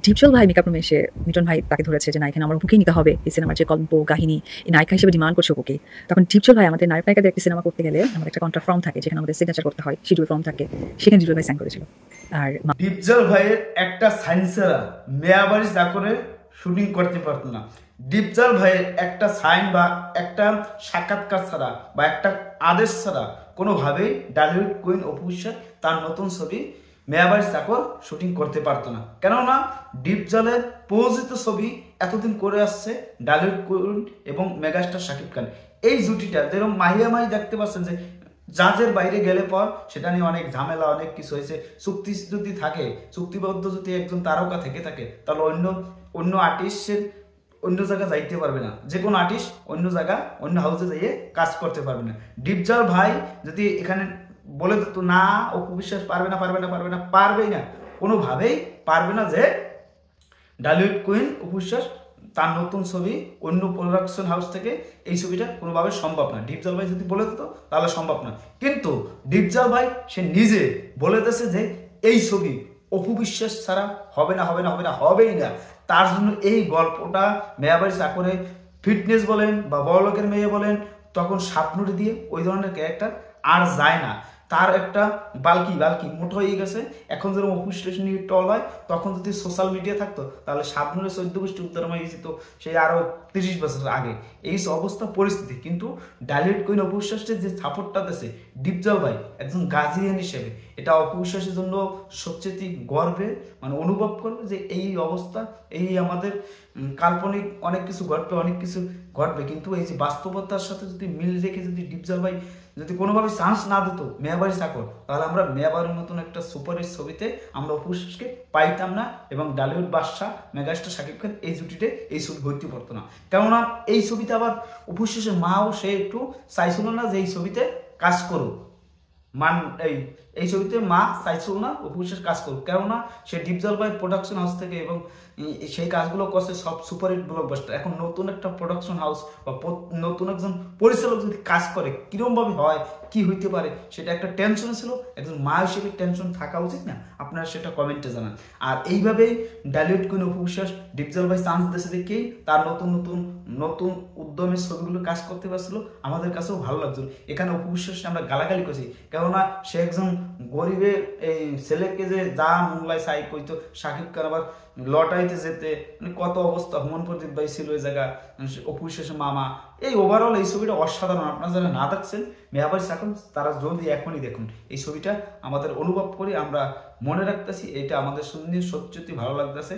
ডিপজল ভাই মেকআপ রুমে এসে মিটন ভাই তাকে ধরেছে যে না এখানে আমার ওকেই নিতে হবে, এই সিনেমার যে গল্প কাহিনী এই নায়িকা হিসেবে ডিমান্ড করছে ওকে। তখন ডিপজল ভাই আমাদের নায়ক নায়িকাদের একটি সিনেমা করতে গেলে আমাদের একটা কন্ট্রাক্ট ফর্ম থাকে, যেখানে আমাদের সিগনেচার করতে হয়, শিডিউল ফর্ম থাকে, সেখানে ডিপজল ভাই সাইন করেছিল। আর ডিপজল ভাইয়ের একটা সাইন ছাড়া মেয়াবাড়ি চাকরে শুটিং করতে পারতো না। ডিপজল ভাইয়ের একটা সাইন বা একটা সাক্ষাৎকার ছাড়া বা একটা আদেশ ছাড়া কোনোভাবেই ডালিউড কুইন অপু বিশ্বাস তার নতুন ছবি মেয়াবাড়ি চাকর শুটিং করতে পারতো না। কেননা ডিপজলের প্রযোজিত ছবি এতদিন করে আসছে ডালিউড কুইন এবং মেগাস্টার শাকিব খান। এই জুটিটা যেরকম মাহিয়া মাহি দেখতে পাচ্ছেন যে জাজের বাইরে গেলে পর সেটা নিয়ে অনেক ঝামেলা, অনেক কিছু হয়েছে। চুক্তি যদি থাকে, চুক্তিবদ্ধ যদি একজন তারকা থেকে থাকে, তাহলে অন্য আর্টিস্টের অন্য জায়গায় যাইতে পারবে না। যে কোনো আর্টিস্ট অন্য জায়গা অন্য হাউসে যাইয়ে কাজ করতে পারবে না। ডিপজল ভাই যদি এখানে বলে দিত না অপু বিশ্বাস পারবে না, পারবেই না, কোনোভাবেই পারবে না যে ডালিউড কুইন অপু বিশ্বাস তার নতুন ছবি অন্য প্রোডাকশন হাউস থেকে এই ছবিটা কোনোভাবে সম্ভব না। ডিপজল ভাই যদি বলে দিত তাহলে সম্ভব না। কিন্তু ডিপজল ভাই সে নিজে বলে দিয়েছে যে এই ছবি অপু বিশ্বাস ছাড়া হবে না, হবেই না। তার জন্য এই গল্পটা মেয়াবাড়ি চাকরে ফিটনেস বলেন বা বড়লোকের মেয়ে বলেন, তখন স্বপ্নটি দিয়ে ওই ধরনের ক্যারেক্টার আর যায় না। তার একটা বালকি মোটো হয়ে গেছে। এখন যেরকম অপু স্টেশন নিয়ে টল হয়, তখন যদি সোশ্যাল মিডিয়া থাকতো তাহলে শাবনুরের 14 গোষ্ঠী উত্তরমা যেত সেই আরো 30 বছর আগে। এই অবস্থা পরিস্থিতি। কিন্তু ডালিউড কুইন অপু বিশ্বাসের যে সাপোর্টটা দিয়েছে ডিপজল ভাই একজন গার্জিয়ান হিসেবে, এটা অপু বিশ্বাসের জন্য সবচেয়ে গর্বের, মানে অনুভব করবে যে এই অবস্থা, এই আমাদের কাল্পনিক অনেক কিছু ঘটবে, কিন্তু এই যে বাস্তবতার সাথে যদি মিল রেখে যদি ডিপজল ভাই যদি কোনোভাবে চান্স না দিত মেয়াবাড়ি চাকর, তাহলে আমরা মেয়াবাড়ির মতন একটা সুপারহিট ছবিতে আমরা অপু বিশ্বাসকে পাইতাম না, এবং ডালিউড বাদশাহ মেগাস্টার শাকিব খান এই জুটিতে এই ছবি ভর্তি পড়তো না। কেননা এই ছবিতে আবার অপু বিশ্বাসের মাও সে একটু চাইছিল না যে এই ছবিতে কাজ করুক। এই ছবিতে মা চাইছিল না অপু বিশ্বাস কাজ করুক, কেননা সে ডিপজল ভাই প্রোডাকশন হাউস থেকে এবং সেই কাজগুলো করছে সব সুপারহিট ব্লকবাস্টার। এখন নতুন একটা প্রোডাকশন হাউস বা নতুন একজন পরিচালক যদি কাজ করে কিরমভাবে হয়, কি হইতে পারে, সেটা একটা টেনশন ছিল। একজন মা হিসেবে টেনশন থাকা উচিত না? আপনারা সেটা কমেন্টে জানান। আর এইভাবেই ডালিউড কুইন অপু বিশ্বাস ডিপজল ভাই চান্স দিয়েছে দেখেই তার নতুন উদ্যমের ছবিগুলো কাজ করতে পারছিল। আমাদের কাছেও ভালো লাগছিল। এখানে অপু বিশ্বাসকে আমরা গালাগালি করছি, কেননা সে একজন গরিবের এই ছেলেকে যে যা মোংলায় সাই কইতো, শাকিব খান আবার লটাইতে যেতে, মানে কত অবস্থা। হুমন প্রদীপ ভাই ছিল ওই জায়গা, অপু বিশ্বাসের মামা। এই ওভারঅল এই ছবিটা অসাধারণ। আপনারা যারা না দেখছেন মেয়াবাড়ি চাকর, তারা জলদি এখনই দেখুন। এই ছবিটা আমাদের অনুভব করি, আমরা মনে রাখতেছি, এটা আমাদের সত্যি ভালো লাগতেছে।